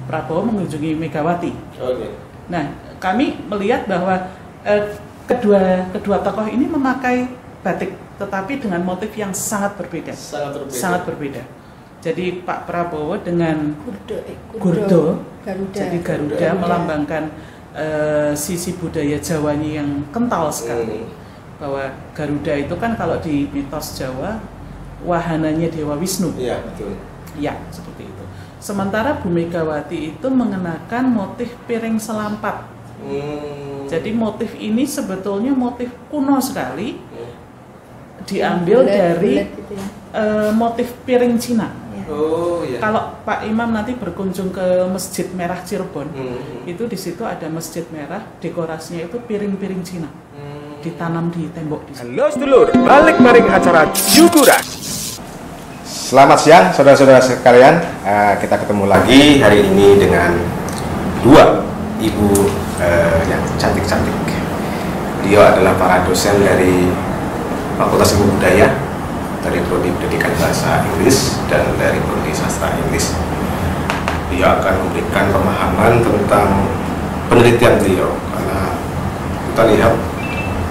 Prabowo mengunjungi Megawati. Okay. Nah, kami melihat bahwa kedua tokoh ini memakai batik, tetapi dengan motif yang sangat berbeda. Sangat berbeda. Jadi Pak Prabowo dengan Gurdo, jadi Garuda melambangkan sisi budaya Jawanya yang kental sekali. Bahwa Garuda itu kan kalau di mitos Jawa wahananya Dewa Wisnu. Iya, betul. Ya, seperti itu. Sementara Bu Megawati itu mengenakan motif piring selampat. Jadi motif ini sebetulnya motif kuno sekali, diambil dari motif piring Cina. Oh, iya. Kalau Pak Imam nanti berkunjung ke Masjid Merah Cirebon, itu di situ ada Masjid Merah, dekorasinya itu piring-piring Cina, ditanam di tembok di situ. Halo sedulur, balik maring acara Syukuran. Selamat siang saudara-saudara sekalian, kita ketemu lagi hari ini dengan dua ibu yang cantik-cantik. Beliau adalah para dosen dari Fakultas Ilmu Budaya, dari Prodi Pendidikan Bahasa Inggris dan dari Prodi Sastra Inggris. Beliau akan memberikan pemahaman tentang penelitian beliau, karena kita lihat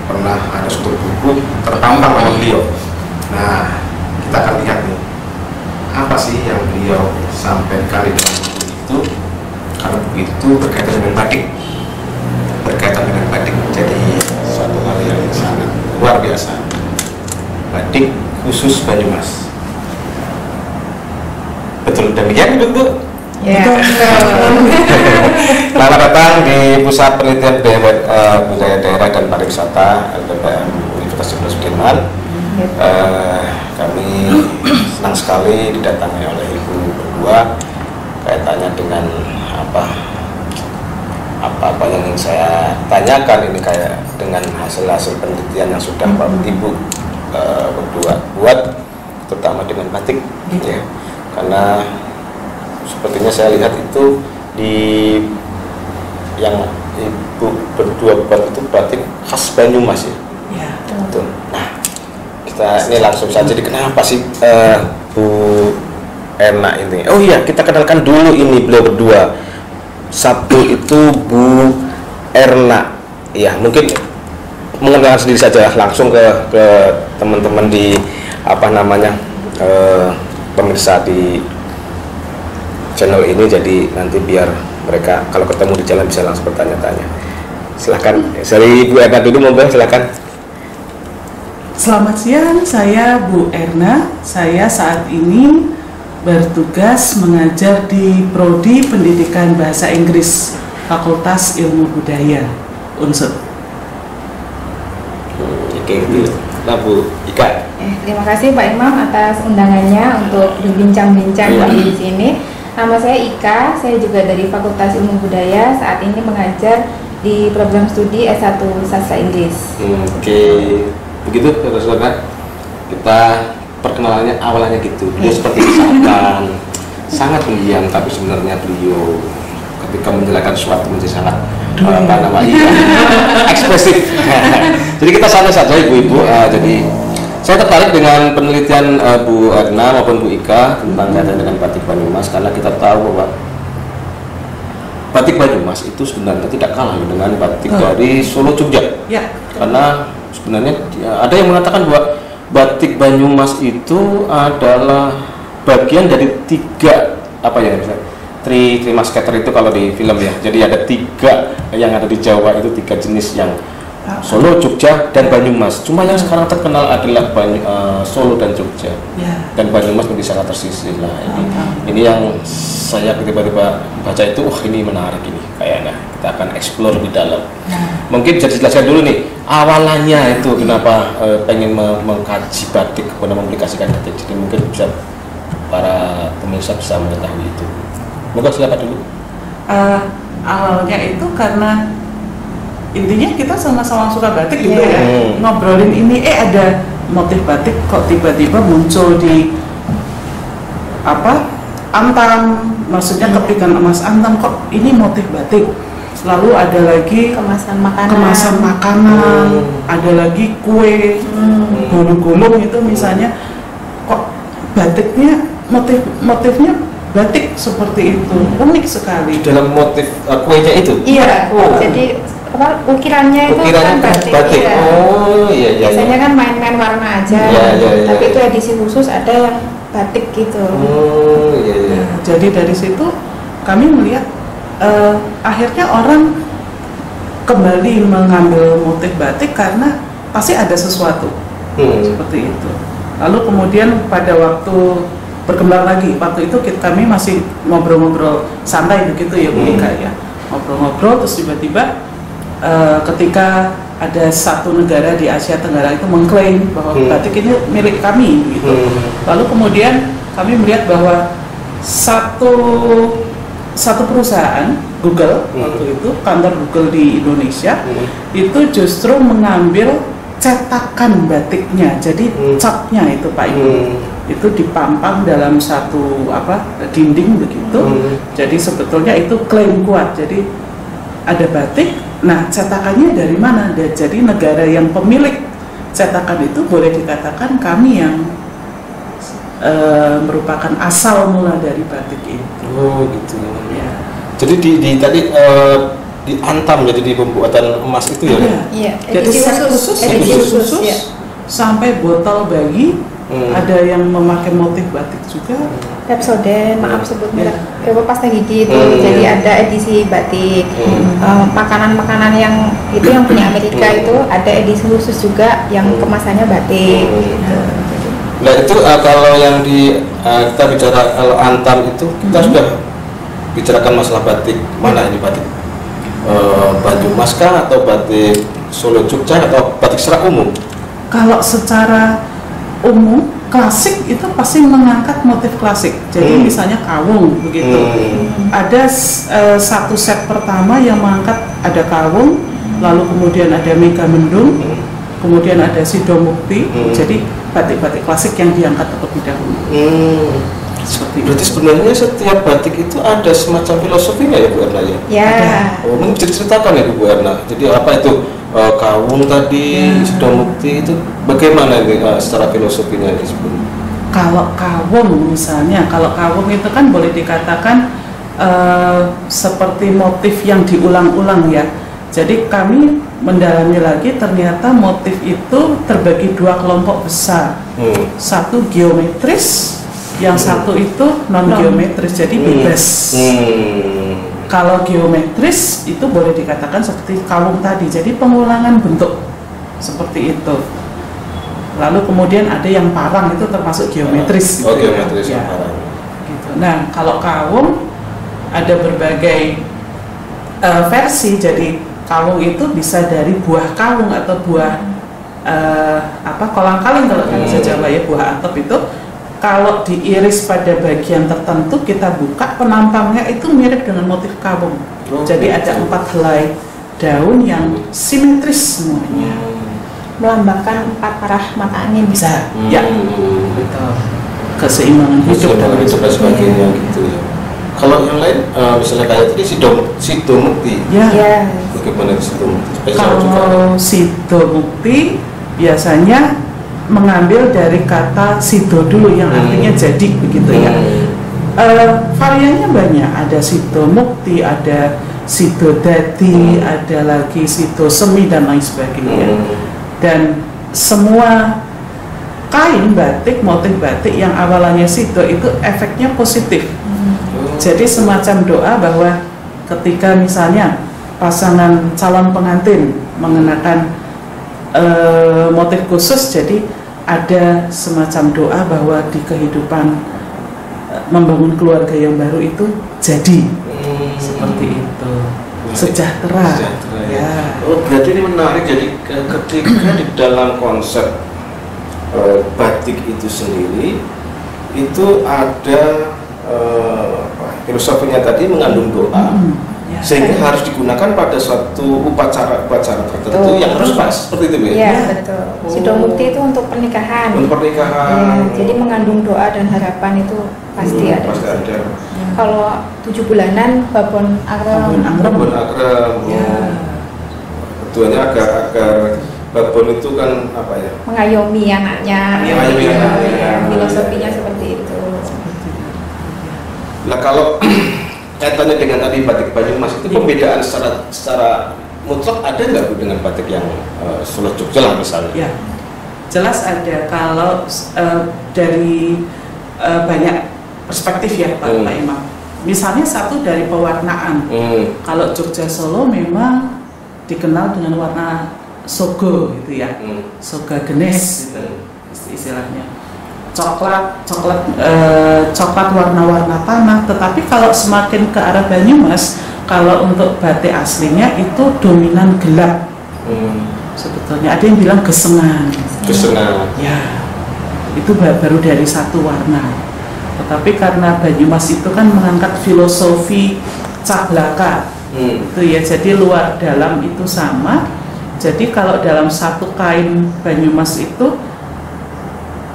pernah ada suatu buku tertampang oleh beliau. Nah, kita akan lihat nih, apa sih yang beliau sampaikan di dalam buku itu, karena buku itu berkaitan dengan batik. Jadi suatu hal yang sangat luar biasa. Batik khusus Banyumas. Betul demikian, Bu? Ya. Selamat datang di Pusat Penelitian Budaya Daerah dan Pariwisata LPPM Universitas Jenderal Sudirman. Kami senang sekali didatangi oleh ibu berdua kaitannya dengan apa yang ingin saya tanyakan ini, kayak dengan hasil-hasil penelitian yang sudah ibu berdua buat, terutama dengan batik, ya. Karena sepertinya saya lihat itu di yang ibu berdua buat itu batik khas Banyumas, ya. Ya. Betul. Nah, kita ini langsung saja, kenapa sih Bu Erna ini? Oh iya, kita kenalkan dulu ini beliau berdua. Satu itu Bu Erna, ya mungkin mengenalkan sendiri saja langsung ke teman-teman di pemirsa di channel ini, jadi nanti biar mereka kalau ketemu di jalan bisa langsung bertanya-tanya. Silahkan dari Bu Erna dulu, monggo silahkan. Selamat siang, saya Bu Erna. Saya saat ini bertugas mengajar di Prodi Pendidikan Bahasa Inggris Fakultas Ilmu Budaya Unsur. Oke, nah Bu Ika. Terima kasih Pak Imam atas undangannya untuk berbincang-bincang di sini. Nama saya Ika, saya juga dari Fakultas Ilmu Budaya, saat ini mengajar di program studi S1 Sastra Inggris. Oke, begitu saudara-saudara. Kita perkenalannya awalnya gitu. Beliau seperti misalkan sangat pendiam, tapi sebenarnya beliau ketika menjelaskan sesuatu menjadi sangat ekspresif. Jadi kita santai saja ibu-ibu. Jadi saya tertarik dengan penelitian Bu Erna maupun Bu Ika tentang kaitan dengan batik Banyumas, karena kita tahu bahwa batik Banyumas itu sebenarnya tidak kalah dengan batik dari Solo, Jogja. Ya. Karena sebenarnya ada yang mengatakan bahwa batik Banyumas itu adalah bagian dari tiga three musketeer itu kalau di film, ya. Jadi ada tiga yang ada di Jawa, itu tiga jenis, yang Solo, Jogja, dan Banyumas. Cuma yang sekarang terkenal adalah Solo dan Jogja. Dan Banyumas menjadi sangat tersisih lah. Ini yang saya tiba-tiba baca itu, ini menarik ini kayaknya. Kita akan explore di dalam. Mungkin bisa dijelaskan dulu nih awalannya itu kenapa pengen mengkaji batik, kemudian memaplikasikan batik. Jadi mungkin bisa para pemirsa bisa mengetahui itu. Moga silakan dulu. Awalnya itu karena intinya kita sama-sama suka batik gitu ya. Ngobrolin ini, ada motif batik kok tiba-tiba muncul di Antam, maksudnya kepingan emas Antam, kok ini motif batik. Lalu ada lagi kemasan makanan, ada lagi kue, gulung-gulung itu misalnya, kok batiknya motifnya batik seperti itu, unik sekali. Dalam motif kuenya itu? Iya, jadi ukirannya itu kan batik. Iya. Oh iya. Biasanya kan main-main warna aja, tapi itu edisi khusus ada yang batik gitu. Oh iya. Nah, jadi dari situ kami melihat akhirnya orang kembali mengambil motif batik karena pasti ada sesuatu seperti itu. Lalu kemudian pada waktu berkembang lagi, waktu itu kami masih ngobrol-ngobrol santai begitu ya Bu Ika ya, ngobrol-ngobrol terus tiba-tiba ketika ada satu negara di Asia Tenggara itu mengklaim bahwa batik ini milik kami gitu. Lalu kemudian kami melihat bahwa satu perusahaan Google waktu itu, kantor Google di Indonesia itu justru mengambil cetakan batiknya, jadi capnya itu Pak Ibu itu dipampang dalam satu dinding begitu. Jadi sebetulnya itu klaim kuat. Jadi ada batik, nah cetakannya dari mana? Jadi negara yang pemilik cetakan itu boleh dikatakan kami yang merupakan asal mula dari batik itu. Oh gitu. Ya. Jadi tadi diantam jadi di pembuatan emas itu ya? Iya. Jadi set khusus ya. Sampai botol bayi, ada yang memakai motif batik juga. Pepsodent, maaf sebut merek, pasta gigi itu. Jadi ada edisi batik. Makanan-makanan yang itu yang punya Amerika itu ada edisi khusus juga yang kemasannya batik. Gitu. Nah itu kalau yang kita bicara kalau antam itu kita sudah bicarakan masalah batik mana ini batik Banyumas kah atau batik Solo Jogja atau batik secara umum? Kalau secara umum klasik itu pasti mengangkat motif klasik. Jadi misalnya kawung begitu. Ada satu set pertama yang mengangkat ada kawung, lalu kemudian ada Megamendung, kemudian ada Sidomukti. Jadi batik-batik klasik yang diangkat terlebih dahulu. Berarti sebenarnya setiap batik itu ada semacam filosofinya ya Bu Erna ya? Ya. Oh, mungkin ceritakan ya Bu Erna. Jadi apa itu kawung tadi, Sidomukti itu bagaimana ini secara filosofinya disebut? Kalau kawung misalnya, kalau kawung itu kan boleh dikatakan seperti motif yang diulang-ulang ya. Jadi kami mendalami lagi ternyata motif itu terbagi dua kelompok besar. Satu geometris, yang satu itu non geometris, jadi bebas. Kalau geometris itu boleh dikatakan seperti kawung tadi, jadi pengulangan bentuk seperti itu. Lalu kemudian ada yang parang, itu termasuk geometris. Oh, geometris ya. Yang parang. Gitu. Nah kalau kawung ada berbagai versi, jadi kawung itu bisa dari buah kawung atau buah kolang-kaling kalau bahasa Jawa ya, buah antep itu. Kalau diiris pada bagian tertentu kita buka penampangnya itu mirip dengan motif kawung. Jadi ada 4 helai daun yang simetris semuanya. Melambangkan 4 arah mata angin. Bisa, ya, betul. Keseimbangan hidup dan sebagainya gitu ya. Kalau yang lain, misalnya kayak tadi Sidomukti. Ya. Bagaimana Sidomukti? Kalau Sidomukti biasanya mengambil dari kata sido dulu yang artinya jadi begitu ya. Variannya banyak, ada Sidomukti, ada Sidodadi, ada lagi Sidosemi dan lain sebagainya. Dan semua kain batik, motif batik yang awalannya sido itu efeknya positif. Jadi semacam doa bahwa ketika misalnya pasangan calon pengantin mengenakan motif khusus, jadi ada semacam doa bahwa di kehidupan membangun keluarga yang baru itu jadi seperti itu, sejahtera. Ya. Oh, berarti ini menarik. Jadi ketika di dalam konsep batik itu sendiri itu ada filosofinya tadi mengandung doa. Sehingga harus digunakan pada suatu upacara tertentu yang harus pas seperti itu ya? Iya betul. Sidomukti itu untuk pernikahan. Untuk pernikahan. Ya, jadi mengandung doa dan harapan itu pasti ada. Pasti ada. Kalau 7 bulanan babon akrem. Babon akrem. Ya. Tujuannya agar babon itu kan apa ya? Mengayomi anaknya. Mengayomi anaknya. Filosofinya seperti itu. Nah kalau kaitannya dengan tadi batik Banyumas itu pembedaan secara mutlak ada nggak Bu dengan batik yang Solo Jogja lah misalnya? Ya, jelas ada. Kalau dari banyak perspektif ya Pak Imam. Misalnya satu dari pewarnaan. Kalau Jogja Solo memang dikenal dengan warna sogo gitu ya, soga genes gitu istilahnya. Coklat warna-warna tanah. Tetapi kalau semakin ke arah Banyumas, kalau untuk batik aslinya itu dominan gelap. Sebetulnya ada yang bilang gesengan. Ya, itu baru dari satu warna. Tetapi karena Banyumas itu kan mengangkat filosofi cablaka, itu ya, jadi luar dalam itu sama. Jadi kalau dalam satu kain Banyumas itu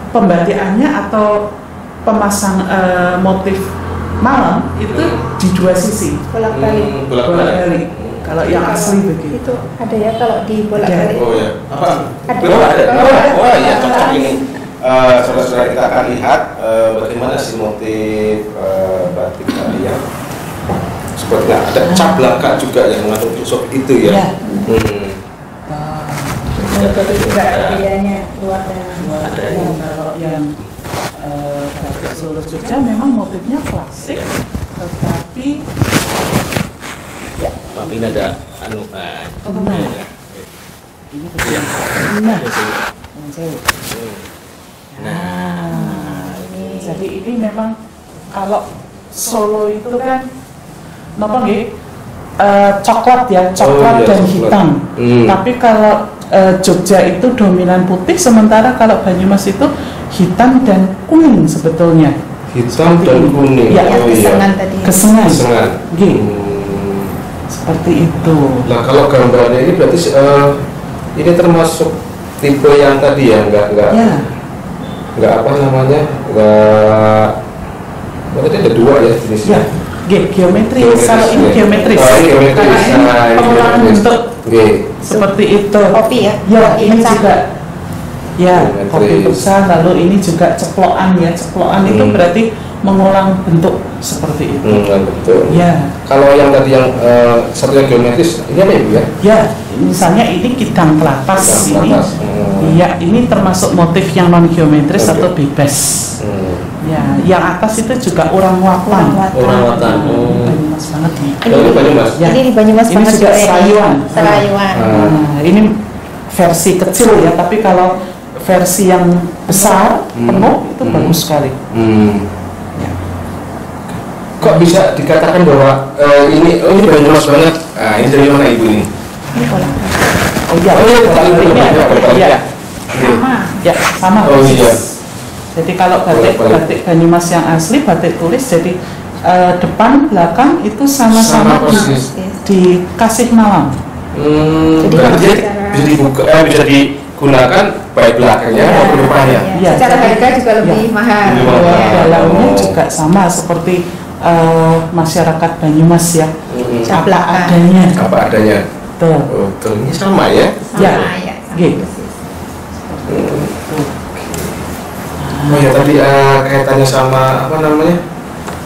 pembatikannya atau pemasang motif malam itu di dua sisi, bolak-balik. Kalau yang asli begitu. Itu ada ya kalau di bolak-balik. Oh ya. Apa? Ada. Oh iya, cocok ini. Saudara-saudara kita akan lihat bagaimana sih motif batik tadi ya. Sepertinya ada cablaka juga yang mengandung filosofi itu ya. Juga bedanya luar dalam. Kalau yang batik Solo Jogja memang motifnya klasik, tetapi ya. Tapi ini ada ini jadi ini memang kalau Solo itu kan napa nggih coklat ya, coklat dan hitam. Tapi kalau Jogja itu dominan putih, sementara kalau Banyumas itu hitam dan kuning sebetulnya. Hitam dan kuning. Ya, kesengan tadi. Kesengan. Seperti itu. Nah kalau gambarnya ini berarti ini termasuk tipe yang tadi ya, nggak apa namanya, berarti ada dua ya jenisnya. Geometris. Kalau ini geometris. Pengolahan bentuk seperti itu. Kopi ya. Ya, ini besar. juga. Ya, kopi besar. Lalu ini juga ceplokan ya. Ceplokan itu berarti mengulang bentuk seperti itu. Betul. Ya. Kalau yang tadi yang satu yang geometris, ini apa ya Bu ya? Ya, misalnya ini kidang pelatas ini. Iya, ini termasuk motif yang non geometris atau bebas. Ya, yang atas itu juga orang watan. Banyumas banget nih. Ini Banyumas. Ya. Ini di Banyumas Ini banget juga serayuan. Ini versi kecil ya, tapi kalau versi yang besar penuh itu bagus sekali. Ya. Kok bisa dikatakan bahwa ini Banyumas banget? Nah, ini dari mana Ibu ini? Ini kolam. Sama. Oh iya. Jadi kalau batik Banyumas yang asli, batik tulis, jadi depan belakang itu sama-sama dikasih malam. Jadi bisa dibuka, bisa digunakan baik belakangnya maupun depannya. Ya, secara harga juga lebih mahal. Dalamnya juga sama seperti masyarakat Banyumas ya, apa adanya. Betul. Ini sama ya? Sama ya. Oh ya tadi kaitannya sama apa namanya?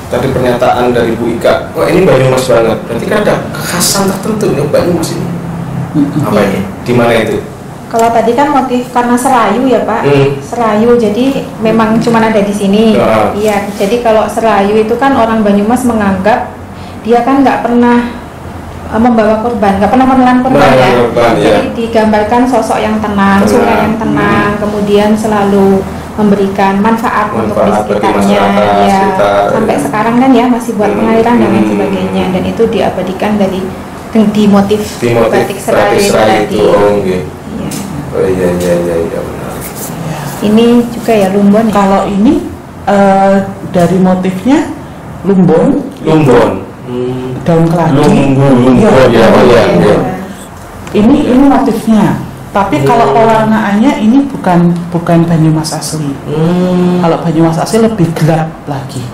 Tadi pernyataan dari Bu Ika. Wah ini Banyumas banget. Berarti kan ada kekhasan tertentu nih Banyumas ini. Apa ini? Di mana itu? Kalau tadi kan motif karena serayu ya Pak, serayu jadi memang cuma ada di sini. Iya, jadi kalau serayu itu kan orang Banyumas menganggap dia kan nggak pernah membawa korban, nggak pernah menelan korban ya. Jadi digambarkan sosok yang tenang, sungai yang tenang, kemudian selalu memberikan manfaat untuk di sekitarnya. Ya, sampai sekarang kan ya masih buat pengairan dan lain sebagainya, dan itu diabadikan di motif batik serayu tadi. Oh iya benar. Ini juga ya lumbon ya? Kalau ini dari motifnya lumbon. Daun keladi. Ya. Ini motifnya. Tapi kalau pewarnaannya ini bukan Banyumas asli. Kalau Banyumas asli lebih gelap lagi.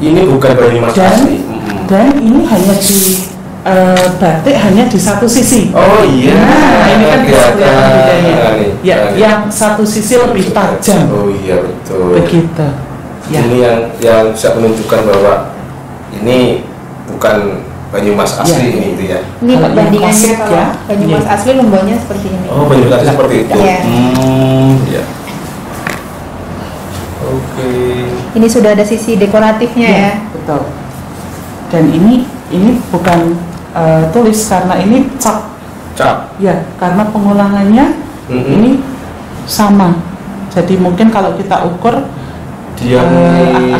Ini bukan Banyumas asli. Dan ini hanya di batik hanya di satu sisi. Oh iya. Nah, ini kan kelihatan bedanya. Ya, yang satu sisi lebih tajam. Oh iya betul. Begitu. Ya. Ini yang bisa menunjukkan bahwa ini bukan Banyumas asli ini gitu ya. Ini Kalau perbandingannya yang kalau klasik, Banyumas asli lumbonya seperti ini. Oh, Banyumas asli seperti itu. Iya. Ya. Oke. Ini sudah ada sisi dekoratifnya ya. Betul. Dan ini bukan tulis karena ini cap. Cap. Ya, karena pengulangannya ini sama. Jadi mungkin kalau kita ukur Dia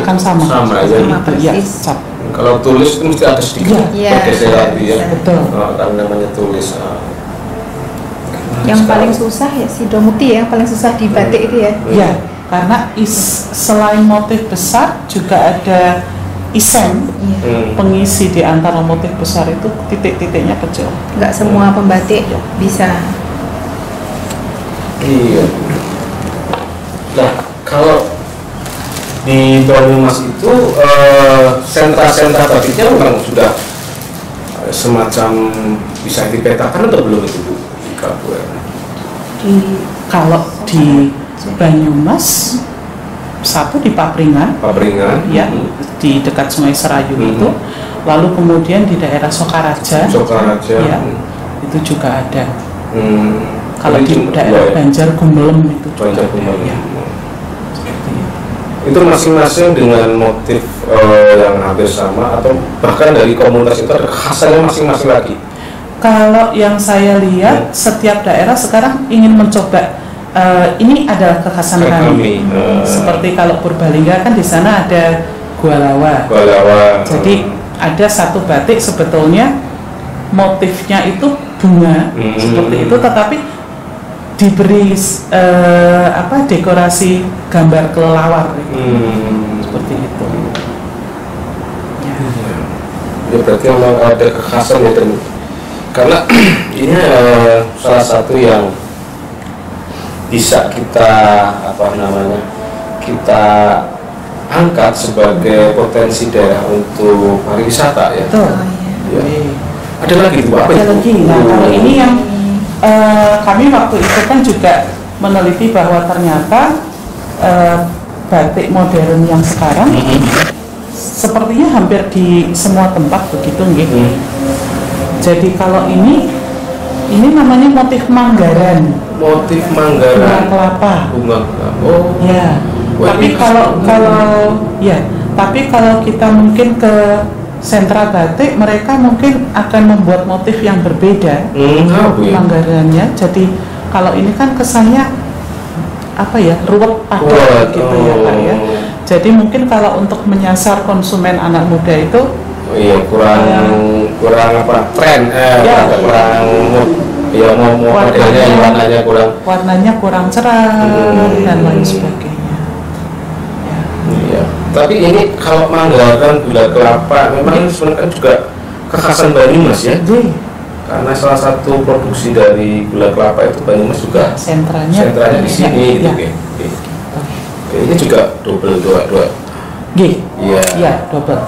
akan sama. Sama ya. Sama Ya, persis. cap. Kalau tulis itu mesti ada sedikit Iya. pergeseran ya. Betul. Karena namanya tulis. Yang paling susah ya si Domuti ya, yang paling susah di batik itu ya. Ya, karena selain motif besar juga ada isen pengisi di antara motif besar itu titik-titiknya kecil. Nggak semua pembatik bisa. Iya. Nah, kalau di Banyumas itu sentra-sentra batiknya memang sudah semacam bisa dipetakan atau belum itu Bu? Kalau di Banyumas, satu di Papringan, ya, di dekat Sungai Serayu itu, lalu kemudian di daerah Sokaraja, ya, itu juga ada. Kalau di daerah Banjar Gumelem itu juga ada, ya. Itu masing-masing dengan motif yang hampir sama atau bahkan dari komunitas itu ada kekhasannya masing-masing lagi? Kalau yang saya lihat, setiap daerah sekarang ingin mencoba ini adalah kekhasan kami. Seperti kalau Purbalingga kan di sana ada Gua Lawa. Jadi ada satu batik sebetulnya motifnya itu bunga seperti itu, tetapi diberi dekorasi gambar kelelawar seperti itu. Ya berarti memang ada kekhasan ya, karena ini salah satu yang bisa kita kita angkat sebagai potensi daerah untuk pariwisata ya. Betul. Ya. Ada lagi Bu, apa Ada itu? lagi. Nah, kalau ini yang kami waktu itu kan juga meneliti bahwa ternyata batik modern yang sekarang sepertinya hampir di semua tempat begitu nggih. Jadi kalau ini namanya motif Manggaran. Motif Bunga Manggaran. kelapa. Bunga kelapa. Oh. Ya. Wah, Tapi ini kalau kita mungkin ke sentra batik, mereka mungkin akan membuat motif yang berbeda Manggarannya. Jadi kalau ini kan kesannya ruwet padat gitu ya Pak ya. Jadi mungkin kalau untuk menyasar konsumen anak muda itu kurang tren warnanya kurang cerah dan lain sebagainya. Iya. Tapi ini kalau Manggaran gula kelapa memang sebenarnya juga kekhasan Banyumas ya. Karena salah satu produksi dari gula kelapa itu Banyumas juga sentranya di sini gitu. Ini juga double dua. Iya, double.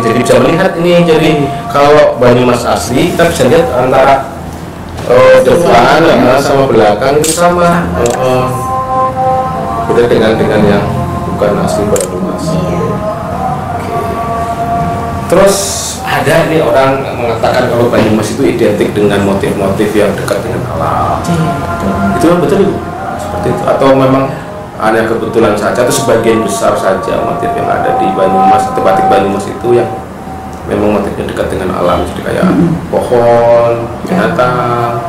Jadi bisa melihat ini. Jadi kalau Banyumas asli kita bisa lihat antara depan sama belakang itu sama. Beda dengan yang bukan asli Banyumas. Terus ada nih orang mengatakan kalau Banyumas itu identik dengan motif-motif yang dekat dengan alam. Itu betul Ibu? Seperti itu atau memang hanya kebetulan saja atau sebagian besar saja motif yang ada di Banyumas atau batik Banyumas itu yang memang motifnya dekat dengan alam, jadi kayak pohon, binatang.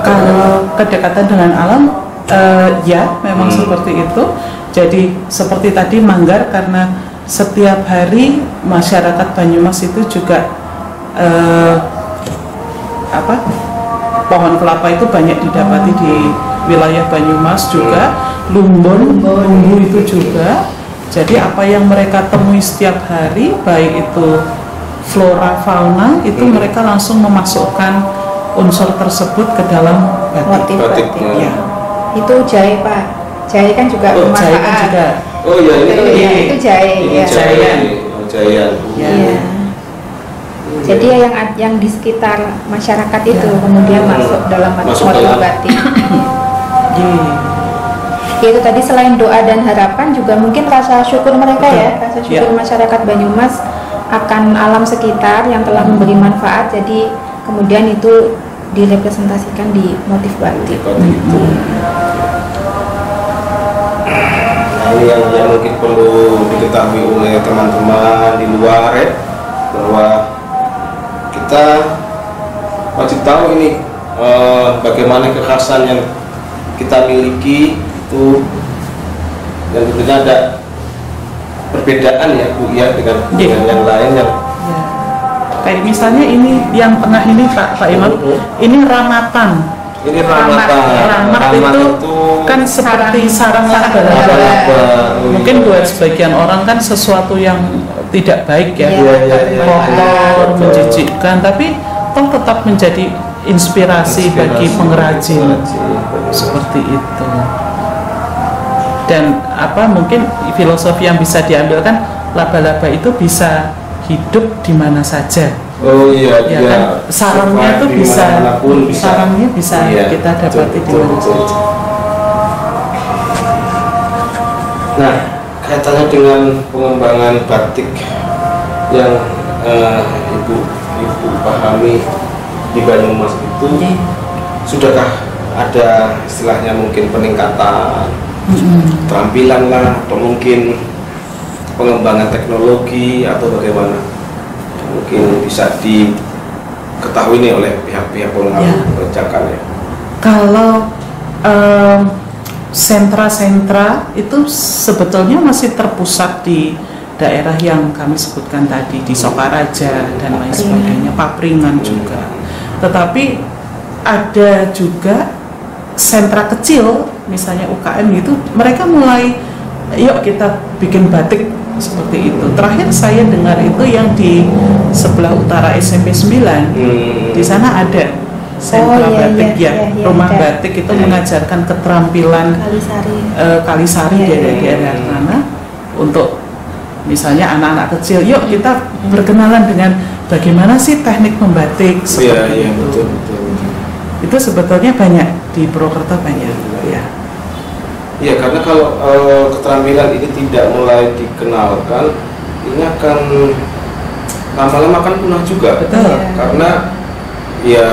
Kalau kedekatan dengan alam, ya memang seperti itu. Jadi seperti tadi Manggar, karena setiap hari masyarakat Banyumas itu juga pohon kelapa itu banyak didapati di wilayah Banyumas juga, lumbun itu juga. Jadi apa yang mereka temui setiap hari, baik itu flora fauna, itu mereka langsung memasukkan unsur tersebut ke dalam batik. Ya. Itu jahe Pak. Jahe kan juga jahe kan juga. Oh iya, ini itu jahe. Ini jahe. Iya. Jadi yang di sekitar masyarakat itu kemudian masuk dalam motif batik. Yaitu tadi selain doa dan harapan juga mungkin rasa syukur mereka ya, rasa syukur masyarakat Banyumas akan alam sekitar yang telah memberi manfaat, jadi kemudian itu direpresentasikan di motif batik. Nah, ini yang mungkin perlu diketahui oleh teman-teman di luar ya, bahwa kita wajib tahu ini bagaimana kekhasan yang kita miliki itu, dan tentunya ada perbedaan ya Bu ya dengan yang lain yang kayak misalnya ini yang tengah ini Pak Imam, ini ramatan. Ini ramat itu kan seperti sarang laba-laba. Mungkin buat sebagian orang kan sesuatu yang tidak baik ya, kotor, menjijikkan, tapi toh tetap menjadi inspirasi bagi pengrajin seperti itu. Dan mungkin filosofi yang bisa diambil kan, laba-laba itu bisa hidup di mana saja. Oh iya, ya kan, sarangnya itu bisa, sarangnya bisa kita dapati di mana saja. Nah, kaitannya dengan pengembangan batik yang ibu pahami di Banyumas itu, sudahkah ada istilahnya mungkin peningkatan keterampilan lah, atau mungkin pengembangan teknologi atau bagaimana? Mungkin bisa diketahui nih oleh pihak-pihak pengerjakan ya. Kalau sentra-sentra itu sebetulnya masih terpusat di daerah yang kami sebutkan tadi, di Sokaraja dan lain sebagainya, Papringan juga. Tetapi ada juga sentra kecil, misalnya UKM gitu, mereka mulai, yuk kita bikin batik seperti itu. Terakhir saya dengar itu yang di sebelah utara SMP 9, di sana ada sentra batik rumah batik itu mengajarkan keterampilan Kalisari di daerah mana, untuk misalnya anak-anak kecil, yuk kita berkenalan dengan bagaimana sih teknik membatik seperti itu. Betul. Itu sebetulnya banyak di Purwokerto, banyak ya. Iya, karena kalau keterampilan ini tidak mulai dikenalkan, ini akan lama-lama akan punah juga. Betul. Karena ya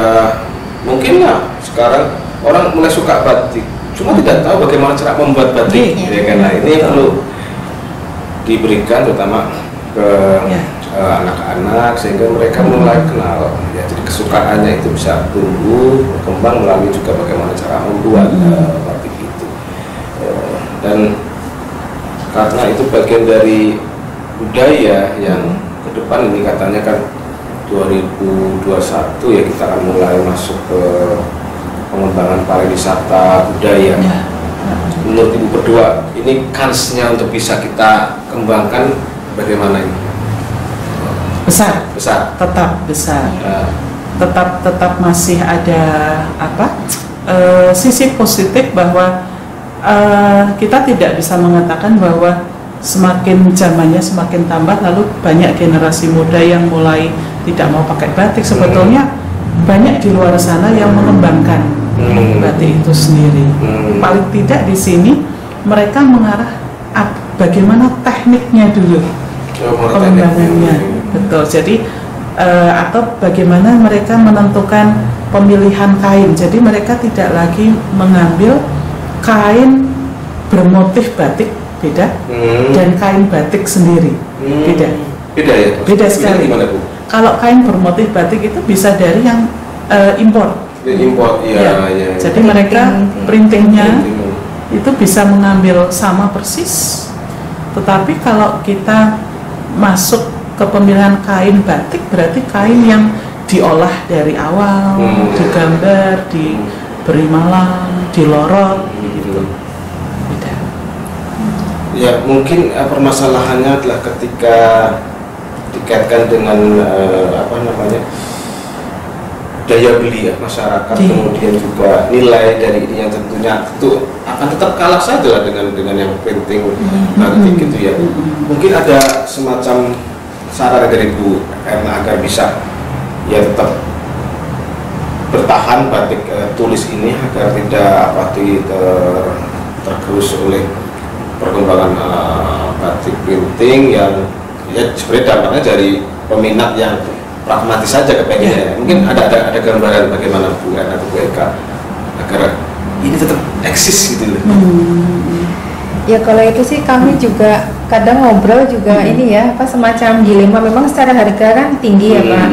mungkin lah sekarang orang mulai suka batik, cuma tidak tahu bagaimana cara membuat batik. Ya kan? Nah, ini perlu diberikan terutama ke anak-anak sehingga mereka mulai kenal. Ya, jadi kesukaannya itu bisa tumbuh berkembang melalui juga bagaimana cara membuat batik. Dan karena itu bagian dari budaya yang ke depan ini katanya kan 2021 ya kita akan mulai masuk ke pengembangan pariwisata budaya. Menurut Ibu berdua, ini kansnya untuk bisa kita kembangkan bagaimana ini? Besar. Tetap besar. Tetap masih ada sisi positif bahwa kita tidak bisa mengatakan bahwa semakin zamannya semakin tambah lalu banyak generasi muda yang mulai tidak mau pakai batik. Sebetulnya banyak di luar sana yang mengembangkan batik itu sendiri. Paling tidak di sini mereka mengarah bagaimana tekniknya dulu, pengembangannya. Betul. Jadi atau bagaimana mereka menentukan pemilihan kain. Jadi mereka tidak lagi mengambil kain bermotif batik beda dan kain batik sendiri beda ya? Beda sekali. Kalau kain bermotif batik itu bisa dari yang impor. Ya. Jadi mereka printingnya itu bisa mengambil sama persis, tetapi kalau kita masuk ke pemilihan kain batik berarti kain yang diolah dari awal, digambar, diberi malam, dilorot gitu. Beda. Ya, mungkin permasalahannya adalah ketika dikaitkan dengan daya beli ya masyarakat, kemudian juga nilai dari ini yang tentunya itu akan tetap kalah saja lah dengan yang printing batik gitu ya. Mungkin ada semacam saran dari Bu Erna agar bisa ya tetap bertahan batik tulis ini agar tidak tergerus oleh perkembangan batik printing yang ya sebenarnya dampaknya dari peminat yang pragmatis saja kepengennya. Mungkin ada gambaran bagaimana Bu Erna atau Bu Eka agar ini tetap eksis gitu loh. Ya kalau itu sih kami juga kadang ngobrol juga ini ya apa semacam dilema. Memang secara harga kan tinggi ya Pak.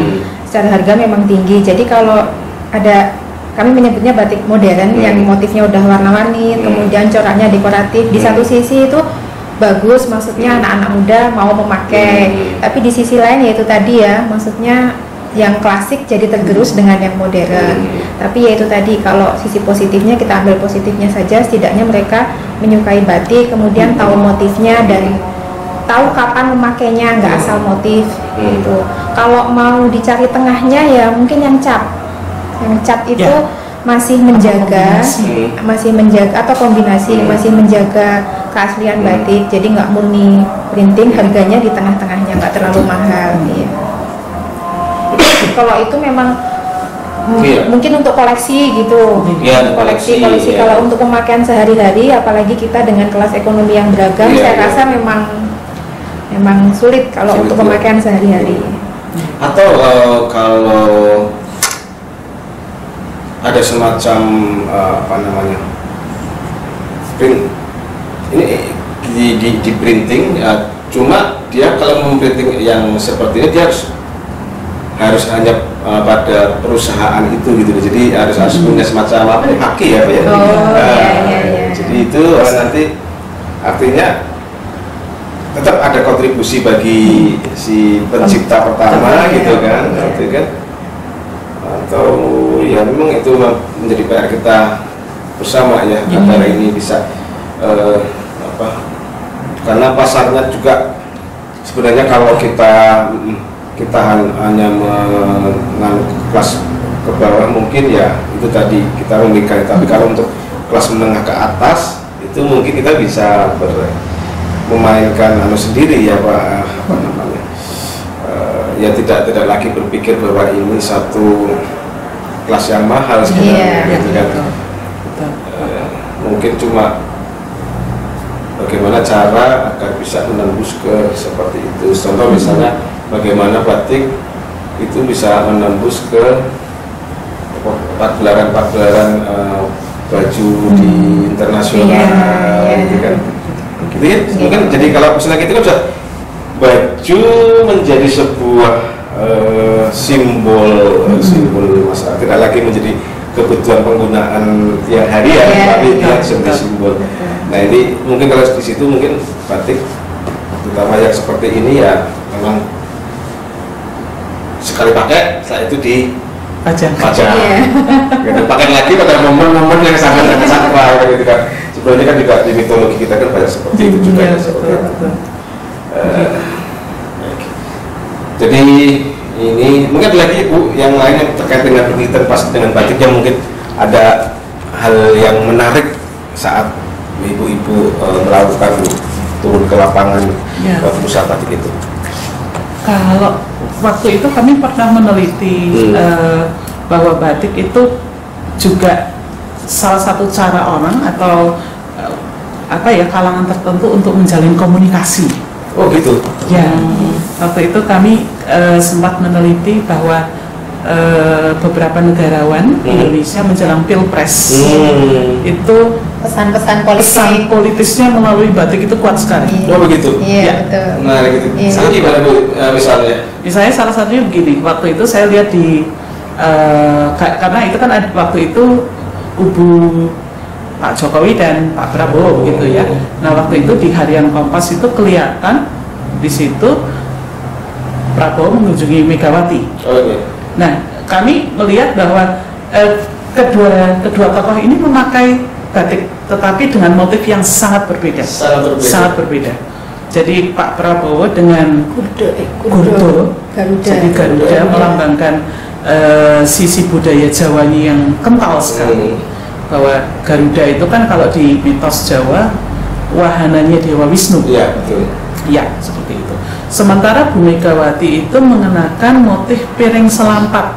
Secara harga memang tinggi. Jadi kalau ada, kami menyebutnya batik modern yang motifnya udah warna-warni, kemudian coraknya dekoratif. Di satu sisi itu bagus, maksudnya anak-anak muda mau memakai. Tapi di sisi lain yaitu tadi ya, maksudnya yang klasik jadi tergerus dengan yang modern. Tapi yaitu tadi, kalau sisi positifnya kita ambil positifnya saja, setidaknya mereka menyukai batik, kemudian tahu motifnya dan tahu kapan memakainya, nggak asal motif gitu. Kalau mau dicari tengahnya ya mungkin yang cat itu masih menjaga atau kombinasi masih menjaga keaslian batik, jadi nggak murni printing, harganya di tengah-tengahnya, nggak terlalu mahal. Iya. Kalau itu memang mungkin untuk koleksi gitu, koleksi. Kalau untuk pemakaian sehari-hari, apalagi kita dengan kelas ekonomi yang beragam, saya rasa memang sulit kalau untuk pemakaian sehari-hari. Atau kalau ada semacam print ini di printing, cuma dia kalau memprinting yang seperti ini dia harus hanya pada perusahaan itu gitu, jadi harus punya semacam haki ya Pak ya. Jadi itu nanti artinya tetap ada kontribusi bagi si pencipta pertama gitu kan, atau ya memang itu menjadi PR kita bersama ya, agar ini bisa karena pasarnya juga sebenarnya kalau kita hanya menganut kelas ke bawah mungkin ya itu tadi kita memikirkan, tapi kalau untuk kelas menengah ke atas itu mungkin kita bisa memainkan sendiri ya Pak, ya tidak lagi berpikir bahwa ini satu kelas yang mahal sebenarnya gitu kan. Mungkin cuma bagaimana cara agar bisa menembus ke seperti itu. Contoh misalnya bagaimana batik itu bisa menembus ke pagelaran baju di internasional, gitu kan. Gitu ya. Mungkin jadi kalau misalnya kita bisa baju menjadi sebuah simbol masyarakat, tidak lagi menjadi kebutuhan penggunaan tiap hari ya, tapi dia sebagai simbol. Nah ini mungkin kalau di situ mungkin batik terutama yang seperti ini ya memang sekali pakai setelah itu dipajang, gitu, pakai lagi pada momen-momen yang sangat sakral gitu kan. Sebenarnya kan juga di mitologi kita kan banyak seperti itu juga. Jadi ini mungkin lagi Bu yang lain yang terkait dengan penelitian pas dengan batik yang mungkin ada hal yang menarik saat ibu-ibu melakukan turun ke lapangan usaha batik itu. Kalau waktu itu kami pernah meneliti bahwa batik itu juga salah satu cara orang atau kalangan tertentu untuk menjalin komunikasi. Oh gitu. Ya, waktu itu kami sempat meneliti bahwa beberapa negarawan Indonesia menjelang Pilpres itu pesan-pesan politisnya melalui batik itu kuat sekali. Oh begitu. Iya, betul. Nah gitu. Sangat gimana Bu misalnya? Misalnya salah satunya begini, waktu itu saya lihat di karena itu kan ada waktu itu kubu Pak Jokowi dan Pak Prabowo gitu ya. Nah waktu itu di harian Kompas itu kelihatan di situ Prabowo mengunjungi Megawati. Nah kami melihat bahwa kedua tokoh ini memakai batik, tetapi dengan motif yang sangat berbeda. Sangat berbeda. Jadi Pak Prabowo dengan Garuda, jadi Garuda melambangkan sisi budaya Jawanya yang kental sekali. Bahwa Garuda itu kan kalau di mitos Jawa wahananya Dewa Wisnu. Iya, betul. Ya, seperti itu. Sementara Bu Megawati itu mengenakan motif piring selampat.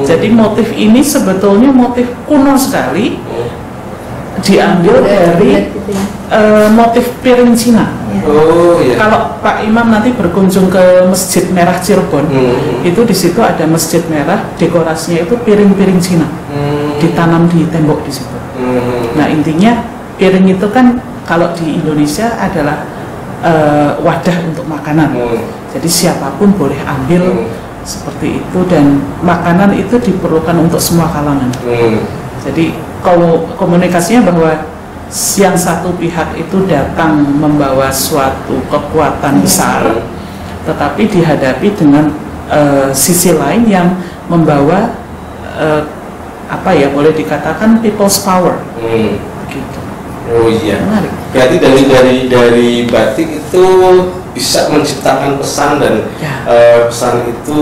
Jadi motif ini sebetulnya motif kuno sekali. diambil dari motif piring Cina. Oh iya. Kalau Pak Imam nanti berkunjung ke Masjid Merah Cirebon, itu di situ ada Masjid Merah, dekorasinya itu piring-piring Cina, ditanam di tembok di situ. Nah intinya piring itu kan kalau di Indonesia adalah wadah untuk makanan. Jadi siapapun boleh ambil seperti itu, dan makanan itu diperlukan untuk semua kalangan. Jadi komunikasinya bahwa yang satu pihak itu datang membawa suatu kekuatan besar, tetapi dihadapi dengan sisi lain yang membawa apa ya, boleh dikatakan people's power. Gitu. Oh iya. Menarik. Berarti dari batik itu bisa menciptakan pesan, dan pesan itu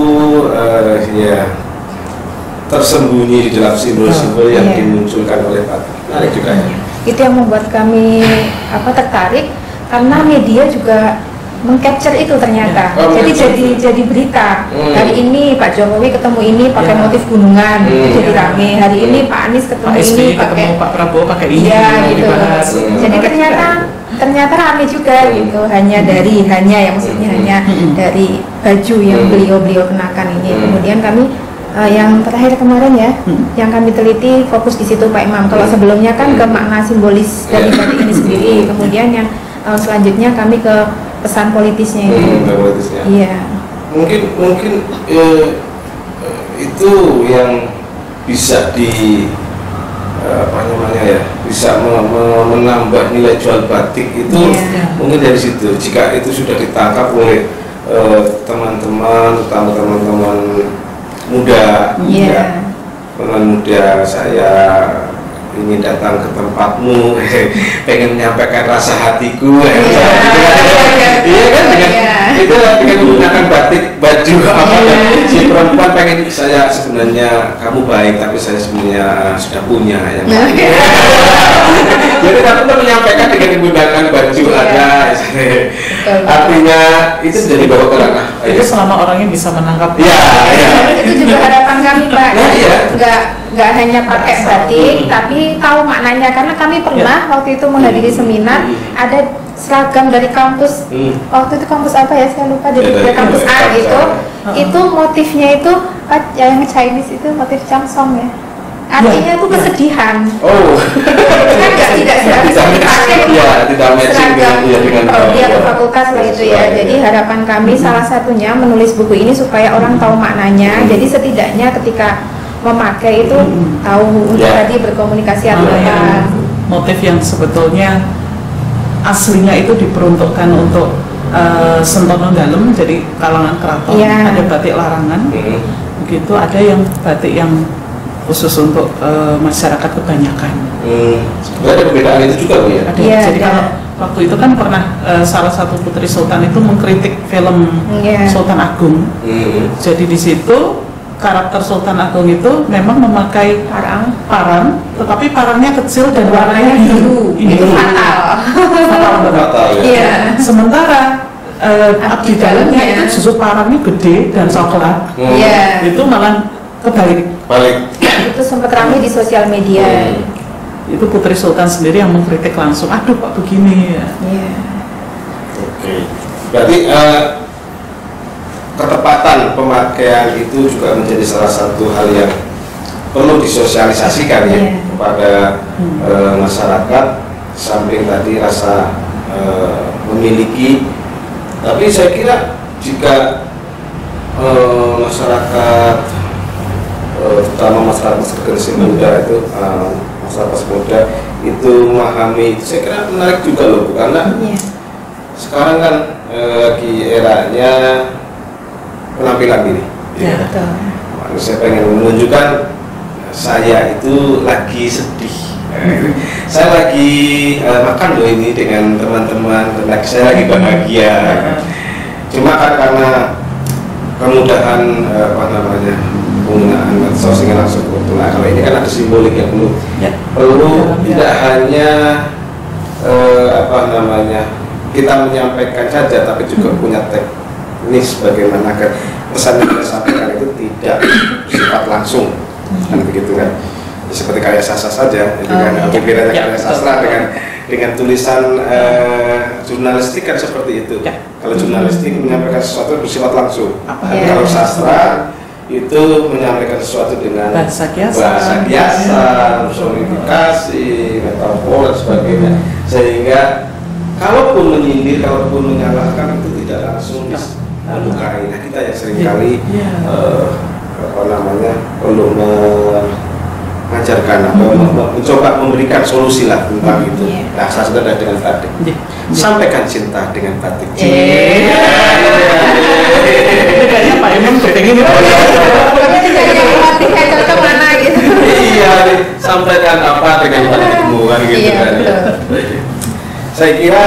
ya tersembunyi di dalam simbol-simbol yang dimunculkan oleh batik. Menarik juga ya. Itu yang membuat kami tertarik, karena media juga mengcapture itu ternyata. Jadi berita. Hari ini Pak Jokowi ketemu ini pakai motif gunungan, jadi rame. Hari ini Pak Anies ketemu Pak ini ketemu Pak Prabowo pakai ini. Gitu. Jadi ternyata rame juga gitu. Hanya dari baju yang beliau kenakan ini. Kemudian kami yang terakhir kemarin ya, yang kami teliti fokus di situ Pak Imam. Kalau sebelumnya kan ke makna simbolis dari batik ini sendiri, kemudian yang selanjutnya kami ke pesan politisnya itu. Iya. Mungkin itu yang bisa bisa menambah nilai jual batik itu. Mungkin dari situ, jika itu sudah ditangkap oleh teman-teman muda, teman muda, saya ingin datang ke tempatmu, pengen menyampaikan rasa hatiku, itu dengan menggunakan batik baju si perempuan pengen, saya sebenarnya kamu baik tapi saya sebenarnya sudah punya yang jadi aku menyampaikan dengan menggunakan baju artinya itu jadi bawa ke ranah itu selama orangnya bisa menangkap. Itu juga harapan kami Pak. Nggak hanya pakai batik tapi tahu maknanya, karena kami pernah waktu itu menghadiri seminar, ada seragam dari kampus, waktu itu kampus apa ya saya lupa, dari kampus A gitu, itu motifnya itu yang Chinese itu motif Changsong ya, artinya itu kesedihan. Kan tidak dipakai seragam dia ke fakultas lah itu ya. Jadi harapan kami salah satunya menulis buku ini supaya orang tahu maknanya, jadi setidaknya ketika memakai itu tahu untuk tadi berkomunikasi atau apa. Motif yang sebetulnya aslinya itu diperuntukkan untuk sentono dalam, jadi kalangan keraton. Ada batik larangan, begitu, ada yang batik yang khusus untuk masyarakat kebanyakan. Ada perbedaan itu juga Bu ya? Ada. Jadi kalau waktu itu kan pernah salah satu putri sultan itu mengkritik film Sultan Agung. Jadi di situ karakter Sultan Agung itu memang memakai parang, tetapi parangnya kecil dan warnanya biru. Itu fatal. Sementara di dalamnya itu justru parangnya gede dan coklat. Itu malah kebalik. Itu sempat ramai di sosial media. Itu putri sultan sendiri yang mengkritik langsung, aduh kok begini ya. Berarti ketepatan pemakaian itu juga menjadi salah satu hal yang perlu disosialisasikan kepada masyarakat. Samping tadi rasa memiliki, tapi saya kira jika masyarakat terutama masyarakat generasi muda itu masyarakat muda itu memahami, saya kira menarik juga loh, karena sekarang kan lagi eranya penampilan diri. Saya pengen menunjukkan saya itu lagi sedih, saya lagi makan loh ini dengan teman-teman, saya lagi bahagia. Cuma kan karena kemudahan penggunaan medsos ini langsung kebetulan, kalau ini kan ada simbolik yang perlu tidak hanya kita menyampaikan saja, tapi juga punya teknis bagaimana pesan yang kita sampaikan itu tidak bersifat langsung, kan begitu kan. seperti karya sastra saja, itu kan pikirannya karya sastra dengan tulisan jurnalistik kan seperti itu. Kalau jurnalistik menyampaikan sesuatu bersifat langsung, tapi kalau sastra itu menyampaikan sesuatu dengan bahasa kiasan, personifikasi, metafor dan sebagainya, sehingga kalaupun menyindir, kalaupun menyalahkan itu tidak langsung melukai. Nah, kita yang seringkali perlu mengajarkan atau mencoba memberikan solusi lah tentang itu. Nah, salah satu adalah dengan batik. Sampaikan cinta dengan batik. Kayaknya Pak Imam kepengen itu. Batik kayak cocok mana gitu. Iya, sampaikan apa dengan batikmu kan gitu kan. Saya kira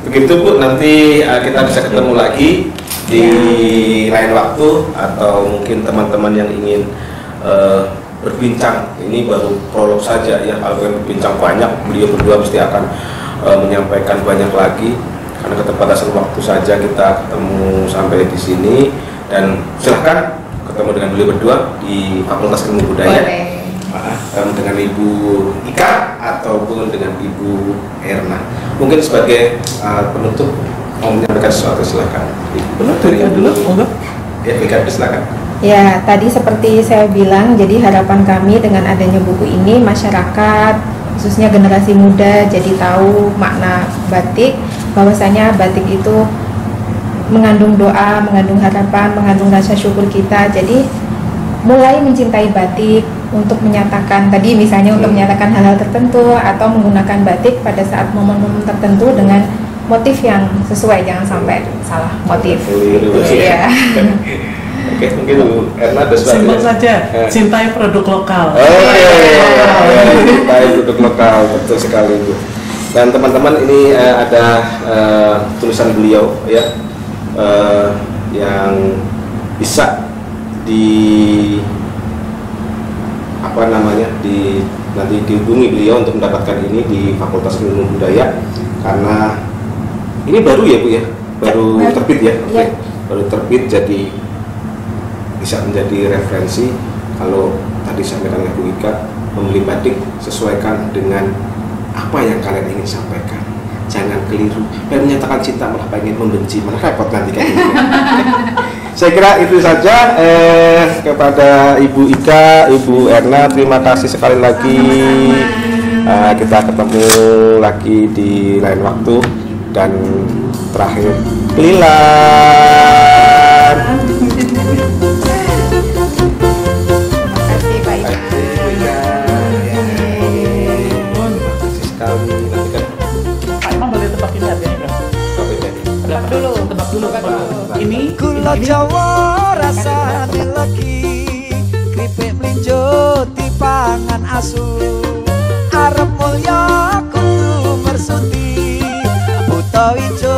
begitu Bu, nanti kita bisa ketemu lagi di lain waktu, atau mungkin teman-teman yang ingin berbincang. Ini baru prolog saja ya, kalau berbincang banyak, beliau berdua pasti akan menyampaikan banyak lagi. Karena keterbatasan waktu saja kita ketemu sampai di sini, dan silahkan ketemu dengan beliau berdua di Fakultas Ilmu Budaya. Dengan Ibu Ika ataupun dengan Ibu Erna. Mungkin sebagai penutup mau menyampaikan sesuatu, silakan. Penutup dulu, enggak? Ya, Ika, silakan. Ya, tadi seperti saya bilang, jadi harapan kami dengan adanya buku ini, masyarakat khususnya generasi muda jadi tahu makna batik, bahwasanya batik itu mengandung doa, mengandung harapan, mengandung rasa syukur kita. Jadi mulai mencintai batik untuk menyatakan tadi misalnya untuk menyatakan hal-hal tertentu, atau menggunakan batik pada saat momen-momen tertentu dengan motif yang sesuai, jangan sampai salah motif. Iya. Oke, mungkin Bu Erna ada sesuatu. Simpel saja, cintai produk lokal. Cintai produk lokal, betul sekali Bu. Dan teman-teman, ini ada tulisan beliau ya, yang bisa nanti dihubungi beliau untuk mendapatkan ini di Fakultas Ilmu Budaya, karena ini baru ya Bu ya, baru terbit ya, baru terbit, jadi bisa menjadi referensi. Kalau tadi sampaikan oleh Bu Ika, membeli batik sesuaikan dengan apa yang kalian ingin sampaikan, jangan keliru dan menyatakan cinta malah pengen membenci, malah repot nanti kan. Saya kira itu saja. Kepada Ibu Ika, Ibu Erna, terima kasih sekali lagi. Kita ketemu lagi di lain waktu. Dan terakhir, Lilan. Ini gula Jawa rasane legi, kripik mlinjo dipangan asu, arep mulya kudu mersuti, buta ijo